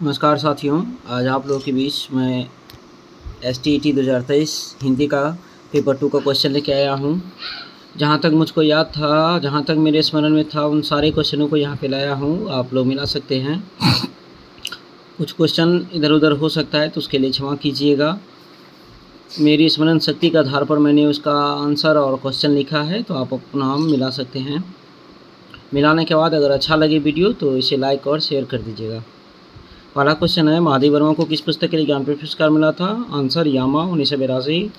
नमस्कार साथियों, आज आप लोगों के बीच मैं STET 2023 हिंदी का पेपर 2 का क्वेश्चन लेके आया हूँ। जहाँ तक मुझको याद था, जहाँ तक मेरे स्मरण में था, उन सारे क्वेश्चनों को यहाँ पे लाया हूँ। आप लोग मिला सकते हैं। कुछ क्वेश्चन इधर उधर हो सकता है तो उसके लिए क्षमा कीजिएगा। मेरी स्मरण शक्ति के आधार पर मैंने उसका आंसर और क्वेश्चन लिखा है, तो आप अपना नाम मिला सकते हैं। मिलाने के बाद अगर अच्छा लगे वीडियो तो इसे लाइक और शेयर कर दीजिएगा। पहला क्वेश्चन है, महादेव वर्मा को किस पुस्तक के लिए ज्ञानपीठ पुरस्कार मिला था? आंसर यामा 1982।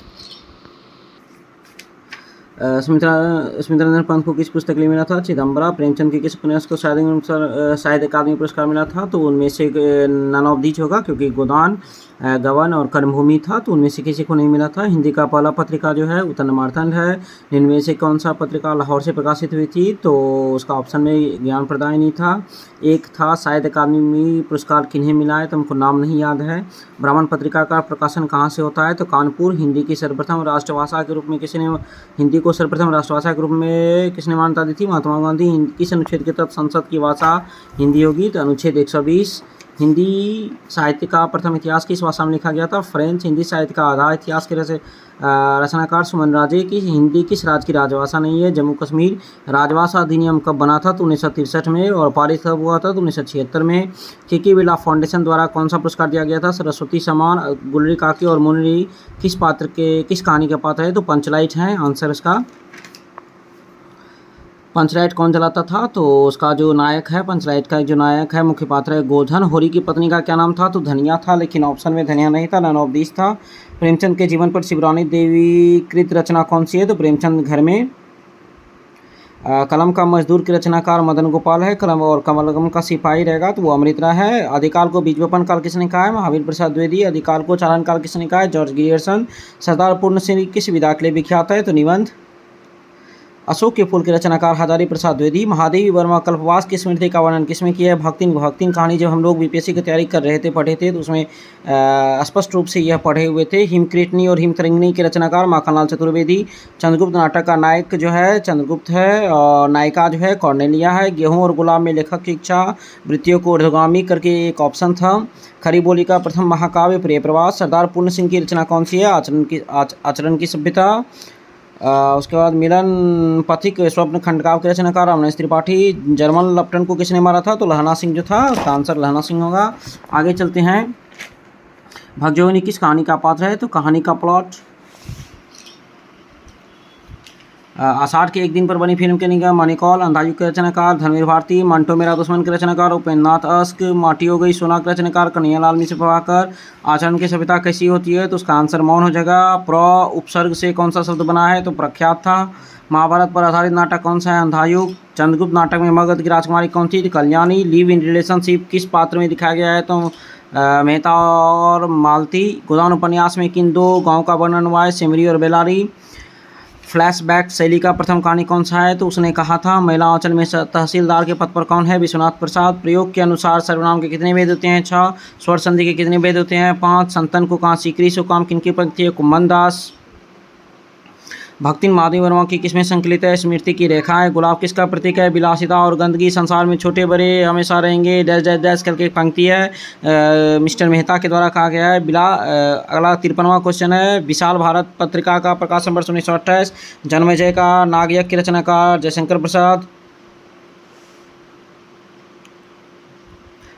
स्मितरंजन पंत को किस पुस्तक के लिए मिला था? चिदम्बरा। प्रेमचंद के किस उपन्यास को साहित्य अकादमी पुरस्कार मिला था? तो उनमें से नन ऑफ दीज होगा, क्योंकि गोदान, गवन और कर्मभूमि था, तो उनमें से किसी को नहीं मिला था। हिंदी का पहला पत्रिका जो है उत्तर मार्तंड है। इनमें से कौन सा पत्रिका लाहौर से प्रकाशित हुई थी? तो उसका ऑप्शन में ज्ञान प्रदाय नहीं था। एक था साहित्य अकादमी पुरस्कार किन्हें मिला है, तो हमको नाम नहीं याद है। ब्राह्मण पत्रिका का प्रकाशन कहाँ से होता है? तो कानपुर। हिंदी की सर्वप्रथम राष्ट्रभाषा के रूप में हिंदी को सर्वप्रथम राष्ट्रभाषा के रूप में किसने मान्यता दी थी? महात्मा गांधी। किस अनुच्छेद के तहत संसद की भाषा हिंदी होगी? तो अनुच्छेद 120। हिंदी साहित्य का प्रथम इतिहास किस भाषा में लिखा गया था? फ्रेंच। हिंदी साहित्य का आधा इतिहास के रचनाकार सुमन राजे की। हिंदी किस राज्य की राजभाषा नहीं है? जम्मू कश्मीर। राजभाषा अधिनियम कब बना था? तो 1963 में। और पारित कब हुआ था? तो 1976 में। के बिरला फाउंडेशन द्वारा कौन सा पुरस्कार दिया गया था? सरस्वती सम्मान। गुलरी काकी और मुनरी किस कहानी के पात्र है? तो पंचलाइट हैं आंसर इसका। पंचलाइट कौन जलाता था? तो उसका जो नायक है, पंचलाइट का जो नायक है, मुख्य पात्र है गोधन। होरी की पत्नी का क्या नाम था? तो धनिया था, लेकिन ऑप्शन में धनिया नहीं था, नन ऑफ दीज था। प्रेमचंद के जीवन पर शिवरानी देवी कृत रचना कौन सी है? तो प्रेमचंद घर में। कलम का मजदूर की रचनाकार मदन गोपाल है। कमलगम का सिपाही रहेगा तो वो अमृता है। आदिकाल को बीजवपन काल किसने कहा है? महावीर प्रसाद द्विवेदी। आदिकाल को चालन काल किसने कहा है? George Gierson. सरदार पूर्ण सिंह किस विधा के लिए विख्यात है? तो निबंध। अशोक के फूल के रचनाकार हजारी प्रसाद द्विवेदी। महादेवी वर्मा कल्पवास की स्मृति का वर्णन किसमें किया है? भक्तिन कहानी जब हम लोग बीपीएससी की तैयारी कर रहे थे, पढ़े थे, तो उसमें स्पष्ट रूप से यह पढ़े हुए थे। हिमकृतनी और हिमतरंगिणी के रचनाकार माखनलाल चतुर्वेदी। चंद्रगुप्त नाटक का नायक जो है चंद्रगुप्त है, और नायिका जो है कौर्नेलिया है। गेहूँ और गुलाब में लेखक की इच्छा वृत्तियों को ऊर्ध्वगामी करके एक ऑप्शन था। खरी बोली का प्रथम महाकाव्य प्रिय प्रवास। सरदार पूर्ण सिंह की रचना कौन सी है? आचरण की सभ्यता। उसके बाद मिलन पथिक स्वप्न खंडकाव्य के रचनाकार अमरेश त्रिपाठी। जर्मन लेफ्टिनेंट को किसने मारा था? तो लहना सिंह जो था, उसका आंसर लहना सिंह होगा। आगे चलते हैं। भगजोगिनी किस कहानी का पात्र है? तो कहानी का प्लॉट। आषाढ़ के एक दिन पर बनी फिल्म के निगम मणिकौल। अंधायुग के रचनाकार धर्मवीर भारती। मंटो मेरा दुश्मन के रचनाकार उपेंद्रनाथ अस्क। माटी हो गई सोना के रचनाकार कन्हैयालाल मिश्र प्रभाकर। आचरण की सभ्यता कैसी होती है? तो उसका आंसर मौन हो जाएगा। उपसर्ग से कौन सा शब्द बना है? तो प्रख्यात था। महाभारत पर आधारित नाटक कौन सा है? अंधायुग। चंद्रगुप्त नाटक में मगध की राजकुमारी कौन थी? कल्याणी। लिव इन रिलेशनशिप किस पात्र में दिखाया गया है? तो मेहता और मालती। गोदान उपन्यास में किन दो गाँव का वर्णन हुआ है? सिमरी और बेलारी। फ्लैशबैक शैली का प्रथम कहानी कौन सा है? तो उसने कहा था महिला आंचल में तहसीलदार के पद पर कौन है? विश्वनाथ प्रसाद। प्रयोग के अनुसार सर्वनाम के कितने भेद होते हैं? 6। स्वर संधि के कितने भेद होते हैं? 5। संतन को कहाँ सीकरी सो काम किनकी पंक्ति है? कुम्मन दास। भक्तिन महादेव वर्मा की किसमें संकलित है? स्मृति की रेखाएं। गुलाब किसका प्रतीक है? विलासिता और गंदगी। संसार में छोटे बड़े हमेशा रहेंगे डैश डैश डैश करके पंक्ति है, मिस्टर मेहता के द्वारा कहा गया है। अगला 53वां क्वेश्चन है। विशाल भारत पत्रिका का प्रकाशन वर्ष 1928। जन्मेजय का नागयज्ञ की रचनाकार जयशंकर प्रसाद।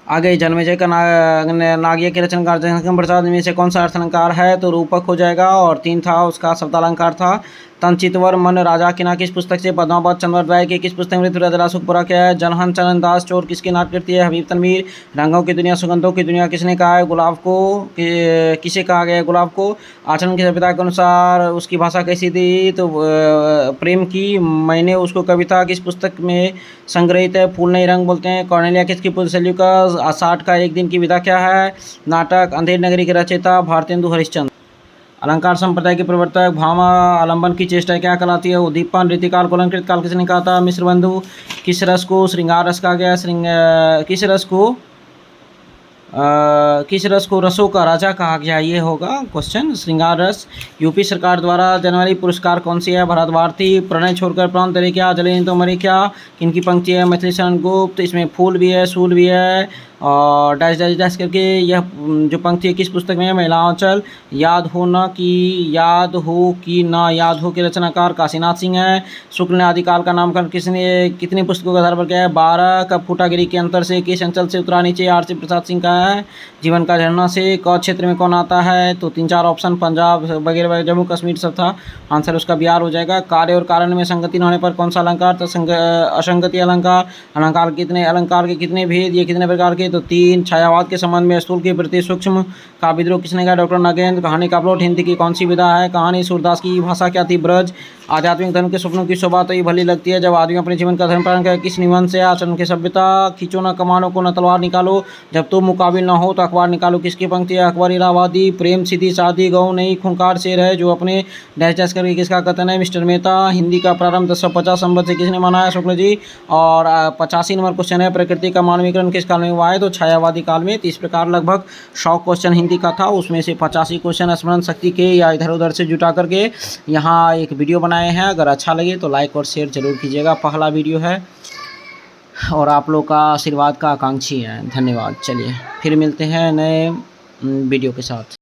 आगे जन्मेजय का नागयज्ञ के रचनाकार जयशंकर प्रसाद में से कौन सा अर्थालंकार है? तो रूपक हो जाएगा। और 3 था उसका शब्दालंकार था। तंचितवर मन राजा किना किस पुस्तक से? पद्मावत। चंद्र राय के किस पुस्तक में मृत्यु सुखपुरा क्या है? जनहन चरण दास। चोर किसकी नाट करती है? हबीब तनवीर। रंगों की दुनिया सुगंधों की दुनिया किसने कहा है? गुलाब को। किसे कहा गया है गुलाब को? आचरण की सभ्यता के अनुसार उसकी भाषा कैसी थी? तो प्रेम की। मैंने उसको कविता किस पुस्तक में संग्रहित है? फूल नहीं रंग बोलते हैं। कॉर्नेलिया किसकी पुत्र? सेल्यूकस। आषाढ़ का एक दिन की विधा क्या है? नाटक। अंधेर नगरी के रचयिता भारतेंदु हरिश्चंद्र। अलंकार संप्रदाय के प्रवर्तक। भामा आलंबन की चेष्टा क्या कहलाती है? उद्दीपन। रीतिकाल को अलंकृत काल किसने कहा था? मिश्र बंधु। किस रस को श्रृंगार रस कहा गया? किस रस को रसों का राजा कहा गया? ये होगा क्वेश्चन, श्रृंगार रस। यूपी सरकार द्वारा जनवरी पुरस्कार कौन सी है? भरत भारती। प्रणय छोड़कर प्राण तेरे क्या, जले तो मरे क्या, किनकी पंक्ति है? मैथिली शरण गुप्त। इसमें फूल भी है, सूल भी है, और डैश डैश डैश करके यह जो पंक्ति है किस पुस्तक में है? महिलांचल याद हो कि ना याद हो के रचनाकार काशीनाथ सिंह है। शुक्ल ने आदिकाल का नामकरण कितनी पुस्तकों का आधार पर किया है? 12। कब फूटागिरी के अंतर से किस अंचल से उतरा नीचे? आर सी प्रसाद सिंह का है। जीवन का झरना से क क्षेत्र में कौन आता है? तो 3-4 ऑप्शन पंजाब वगैरह वगैरह, जम्मू कश्मीर सब था। आंसर उसका बिहार हो जाएगा। कार्य और कारण में संगति न होने पर कौन सा अलंकार? तो असंगति अलंकार। अलंकार के कितने भेद, ये कितने प्रकार के? तो 3। छायावाद के संबंध में स्थूल के प्रति सूक्ष्म का विद्रोह किसने कहा? डॉक्टर नगेंद्र। कहानी का प्लॉट हिंदी की कौन सी विधा है? कहानी। सूरदास की भाषा क्या थी? ब्रज। आध्यात्मिक धर्म के स्वप्नों की शोभा तो ये भली लगती है जब आदमी अपने जीवन का धर्म पालन करे। किस निबंध से? आचरण की सभ्यता। खींचो न कमानों को न तलवार निकालो, जब तुम मुकाबिल न हो तो अखबार निकालो। किसकी पंक्ति है? अकबर इलाहाबादी। प्रेम सीधी सादी गौ नहीं खूंखार शेर है जो अपने डैश डैश करके किसका कथन है? मिस्टर मेहता। हिंदी का प्रारंभ 1050 संवत से किसने माना है? शुक्ल जी। और 85 नंबर क्वेश्चन है, प्रकृति का मानवीकरण किस काल में हुआ है? तो छायावादी काल में। तो इस प्रकार लगभग 100 क्वेश्चन हिंदी का था, उसमें से 85 क्वेश्चन स्मरण शक्ति के या इधर उधर से जुटा करके यहाँ एक वीडियो बनाए हैं। अगर अच्छा लगे तो लाइक और शेयर जरूर कीजिएगा। पहला वीडियो है और आप लोग का आशीर्वाद का आकांक्षी है। धन्यवाद। चलिए फिर मिलते हैं नए वीडियो के साथ।